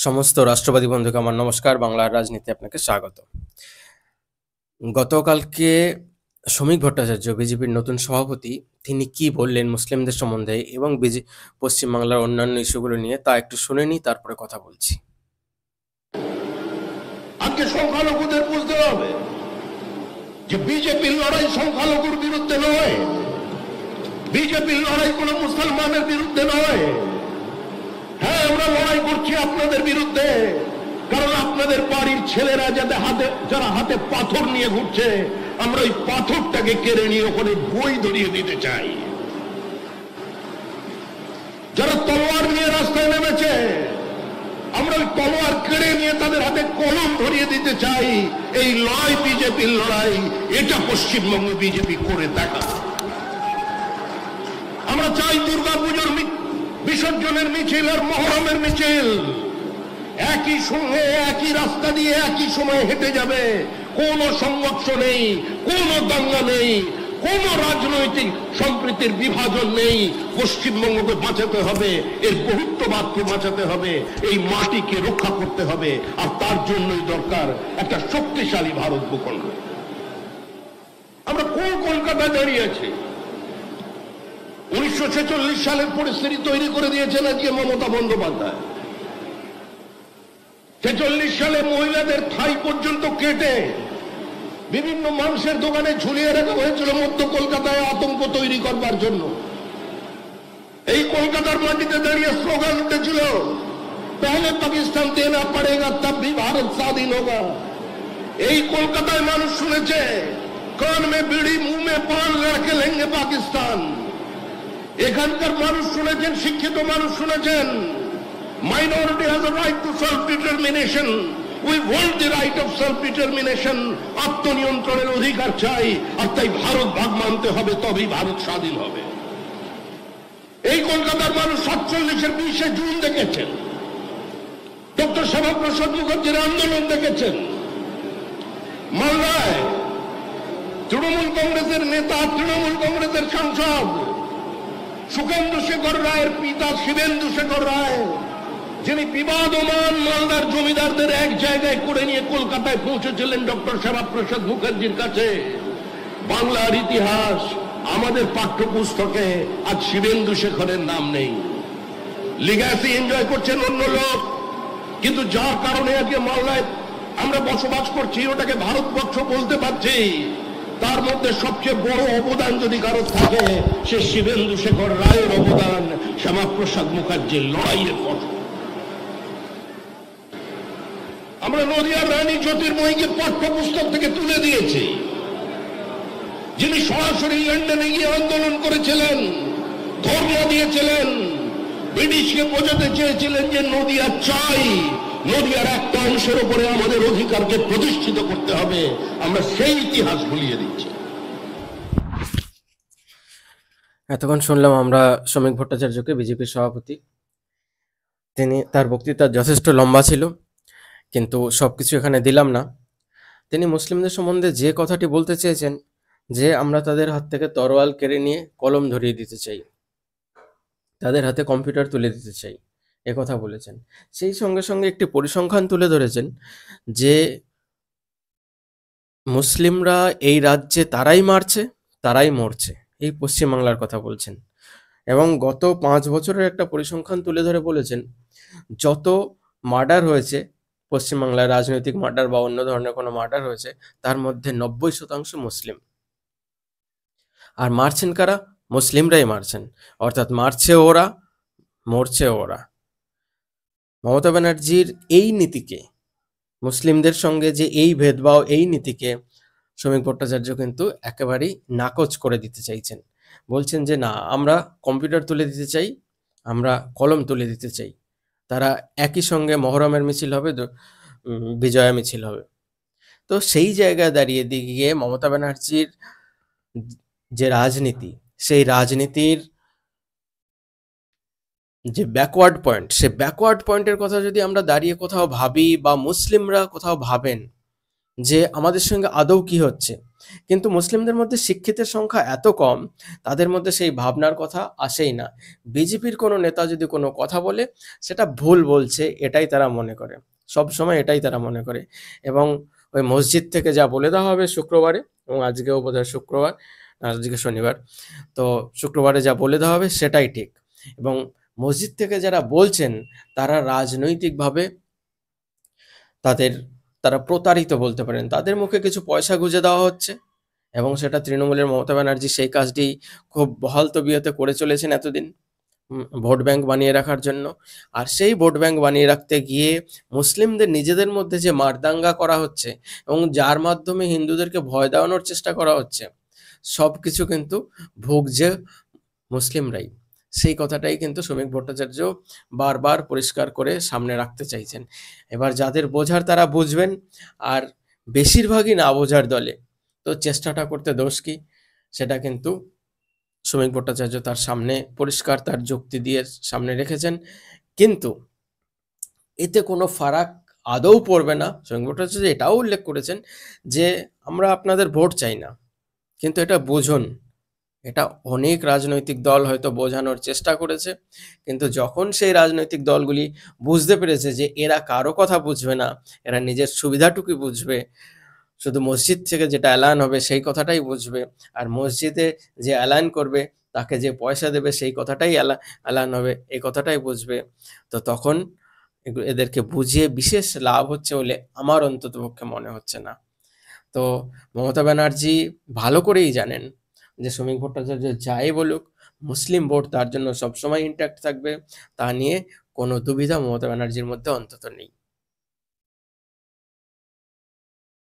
সমস্ত রাষ্ট্রবাদী বন্ধুকে আমার নমস্কার। বাংলার রাজনীতি আপনাকে স্বাগত। গতকালকে শ্রমিক ভট্টাচার্য, বিজেপির নতুন সভাপতি, তিনি কি বললেন মুসলিমদের সম্বন্ধে এবং পশ্চিমবাংলার অন্যান্য ইস্যুগুলো নিয়ে, তা একটু শুনে নিই, তারপরে কথা বলছি। আজকে সংখ্যালঘুদের বুঝতে হবে যে বিজেপির লড়াই সংখ্যালঘুর বিরুদ্ধে নয়, বিজেপির লড়াই কোনো মুসলমানের বিরুদ্ধে নয়। হ্যাঁ, আমরা লড়াই করছি আপনাদের বিরুদ্ধে, কারণ আপনাদের বাড়ির ছেলেরা যারা হাতে পাথর নিয়ে ঘুরছে, আমরা ওই পাথরটাকে কেড়ে নিয়ে ওখানে বই ধরিয়ে দিতে চাই। যারা তলোয়ার নিয়ে রাস্তায় নেমেছে, আমরা ওই তলোয়ার কেড়ে নিয়ে তাদের হাতে কলম ধরিয়ে দিতে চাই। এই লড়াই বিজেপির লড়াই, এটা পশ্চিমবঙ্গ বিজেপি করে দেখা। আমরা চাই দুর্গাপুজোর বিসর্জনের মিছিল আর মহরমের মিছিল একই সঙ্গে একই রাস্তা দিয়ে একই সময় হেঁটে যাবে। কোনো সংঘর্ষ নেই, কোনো দাঙ্গা নেই, কোন রাজনৈতিক সম্প্রীতির বিভাজন নেই। পশ্চিমবঙ্গকে বাঁচাতে হবে, এর বহুত্ববাদকে বাঁচাতে হবে, এই মাটিকে রক্ষা করতে হবে, আর তার জন্যই দরকার একটা শক্তিশালী ভারত ভূখণ্ড। আমরা কোন কলকাতায় দাঁড়িয়ে আছি? 1946 সালের পরিস্থিতি তৈরি করে দিয়েছেন আজকে মমতা বন্দ্যোপাধ্যায়। 46 সালে মহিলাদের ঠাঁই পর্যন্ত কেটে বিভিন্ন মানুষের দোকানে ঝুলিয়ে রাখা হয়েছিল মধ্য কলকাতায় আতঙ্ক তৈরি করবার জন্য। এই কলকাতার মাটিতে দাঁড়িয়ে স্লোগান উঠেছিল, পহলে পাকিস্তান দেনা পড়েগা তব ভি ভারত স্বাধীন হোগা। এই কলকাতায় মানুষ শুনেছে, কান মে বিড়ি মুহ মে পান লড়কে লেঙ্গে পাকিস্তান। এখানকার মানুষ শুনেছেন, শিক্ষিত মানুষ শুনেছেন, minority has a right two self determination. We want the right of self-determination, আত্মনিয়ন্ত্রণের অধিকার চাই, আর তাই ভারত ভাগ মানতে হবে, তবেই ভারত স্বাধীন হবে। এই কলকাতার মানুষ 47-এর 20 জুন দেখেছেন, ডক্টর শ্যামাপ্রসাদ মুখার্জির আন্দোলন দেখেছেন। মালদায় তৃণমূল কংগ্রেসের নেতা, তৃণমূল কংগ্রেসের সাংসদ সুখেন্দু শেখর রায়ের পিতা শিবেন্দু শেখর রায়, যিনি বিবাদমান মালদার জমিদারদের এক জায়গায় করে নিয়ে কলকাতায় পৌঁছেছিলেন ডক্টর শ্যামাপ্রসাদ মুখার্জির কাছে। বাংলার ইতিহাস, আমাদের পাঠ্যপুস্তকে আজ শিবেন্দু শেখরের নাম নেই। লিগ্যাসি এনজয় করছেন অন্য লোক, কিন্তু যার কারণে আজকে মালদায় আমরা বসবাস করছি, ওটাকে ভারতবর্ষ বলতে পারছি, তার মধ্যে সবচেয়ে বড় অবদান যদি কারো থাকে, সে শিবেন্দু শেখর রায়ের অবদান, শ্যামাপ্রসাদ মুখার্জির লড়াইয়ের ফসল। আমরা নদিয়ার রানী জ্যোতির্ময়ীকে পাঠ্যপুস্তক থেকে তুলে দিয়েছি, যিনি সরাসরি লন্ডনে গিয়ে আন্দোলন করেছিলেন, ধর্ণা দিয়েছিলেন, ব্রিটিশকে বোঝাতে চেয়েছিলেন যে নদিয়া চাই, নদিয়ার একটা অংশের উপরে আমাদের অধিকারকে প্রতিষ্ঠিত করতে হবে। আমরা সেই ইতিহাস ভুলিয়ে দিচ্ছি। এতক্ষণ শুনলাম আমরা শ্রমিক ভট্টাচার্যকে, বিজেপির সভাপতি। তার বক্তৃতা যথেষ্ট লম্বা ছিল, কিন্তু সবকিছু এখানে দিলাম না। তিনি মুসলিমদের সম্বন্ধে যে কথাটি বলতে চেয়েছেন, যে আমরা তাদের হাত থেকে তরোয়াল কেড়ে নিয়ে কলম ধরিয়ে দিতে চাই, তাদের হাতে কম্পিউটার তুলে দিতে চাই, এ কথা বলেছেন। সেই সঙ্গে সঙ্গে একটি পরিসংখ্যান তুলে ধরেছেন যে মুসলিমরা এই রাজ্যে তারাই মারছে, তারাই মরছে, এই পশ্চিমবাংলার কথা বলছেন। এবং গত 5 বছরের একটা পরিসংখ্যান তুলে ধরে বলেছেন, যত মার্ডার হয়েছে পশ্চিমবাংলায়, রাজনৈতিক মার্ডার বা অন্য ধরনের কোনো মার্ডার হয়েছে, তার মধ্যে 90% মুসলিম। আর মারছেন কারা? মুসলিমরাই মারছেন, অর্থাৎ মারছে ওরা, মরছে ওরা। মমতা ব্যানার্জির এই নীতিকে, মুসলিমদের সঙ্গে যে এই ভেদভাব, এই নীতিকে শ্রমিক ভট্টাচার্য কিন্তু একেবারেই নাকচ করে দিতে চাইছেন। বলছেন যে না, আমরা কম্পিউটার তুলে দিতে চাই, আমরা কলম তুলে দিতে চাই। তারা একই সঙ্গে মহরমের মিছিল হবে, বিজয়া মিছিল হবে। তো সেই জায়গায় দাঁড়িয়ে গিয়ে মমতা ব্যানার্জির যে রাজনীতি, সেই রাজনীতির যে ব্যাকওয়ার্ড পয়েন্ট, সে ব্যাকওয়ার্ড পয়েন্টের কথা যদি আমরা দাঁড়িয়ে কোথাও ভাবি, বা মুসলিমরা কোথাও ভাবেন যে আমাদের সঙ্গে আদৌ কি হচ্ছে, কিন্তু মুসলিমদের মধ্যে শিক্ষিতের সংখ্যা এত কম, তাদের মধ্যে সেই ভাবনার কথা আসেই না। বিজেপির কোনো নেতা যদি কোনো কথা বলে, সেটা ভুল বলছে এটাই তারা মনে করে, সবসময় এটাই তারা মনে করে। এবং ওই মসজিদ থেকে যা বলে দেওয়া হবে শুক্রবারে, এবং আজকেও বোধহয় শুক্রবার, আজকে শনিবার, তো শুক্রবারে যা বলে দেওয়া হবে সেটাই ঠিক। এবং মসজিদ থেকে যারা বলছেন তারা রাজনৈতিকভাবে তাদের তারা প্রতারিত বলতে পারেন, তাদের মুখে কিছু পয়সা গুঁজে দেওয়া হচ্ছে, এবং সেটা তৃণমূলের মমতা ব্যানার্জি সেই কাজটি খুব বহাল তবিয়তে করে চলেছেন এতদিন, ভোট ব্যাংক বানিয়ে রাখার জন্য। আর সেই ভোট ব্যাংক বানিয়ে রাখতে গিয়ে মুসলিমদের নিজেদের মধ্যে যে মারদাঙ্গা করা হচ্ছে এবং যার মাধ্যমে হিন্দুদেরকে ভয় দেওয়ানোর চেষ্টা করা হচ্ছে, সব কিছু কিন্তু ভুগছে মুসলিমরাই। সেই কথাটাই কিন্তু শ্রমিক ভট্টাচার্য বারবার পরিষ্কার করে সামনে রাখতে চাইছেন। এবার যাদের বোঝার তারা বুঝবেন, আর বেশিরভাগই না বোঝার দলে তো চেষ্টাটা করতে দোষ কি, সেটা কিন্তু শ্রমিক ভট্টাচার্য তার সামনে পরিষ্কার তার যুক্তি দিয়ে সামনে রেখেছেন। কিন্তু এতে কোনো ফারাক আদৌ পড়বে না। শ্রমিক ভট্টাচার্য এটাও উল্লেখ করেছেন যে আমরা আপনাদের ভোট চাই না, কিন্তু এটা বুঝুন। এটা অনেক রাজনৈতিক দল হয়তো বোঝানোর চেষ্টা করেছে, কিন্তু যখন সেই রাজনৈতিক দলগুলি বুঝতে পেরেছে যে এরা কারো কথা বুঝবে না, এরা নিজের সুবিধাটুকুই বুঝবে, শুধু মসজিদ থেকে যেটা অ্যালান হবে সেই কথাটাই বুঝবে, আর মসজিদে যে অ্যালান করবে তাকে যে পয়সা দেবে সেই কথাটাই অ্যালান হবে, এই কথাটাই বুঝবে, তো তখন এদেরকে বুঝিয়ে বিশেষ লাভ হচ্ছে বলে আমার অন্ততপক্ষে মনে হচ্ছে না। তো মমতা ব্যানার্জি ভালো করেই জানেন যে শ্রমিক ভট্টাচার্য যাই বলুক, মুসলিম ভোট তার জন্য সবসময় ইন্ট্যাক্ট থাকবে, তা নিয়ে কোনো দুবিধা মমতা ব্যানার্জির মধ্যে অন্তত নেই।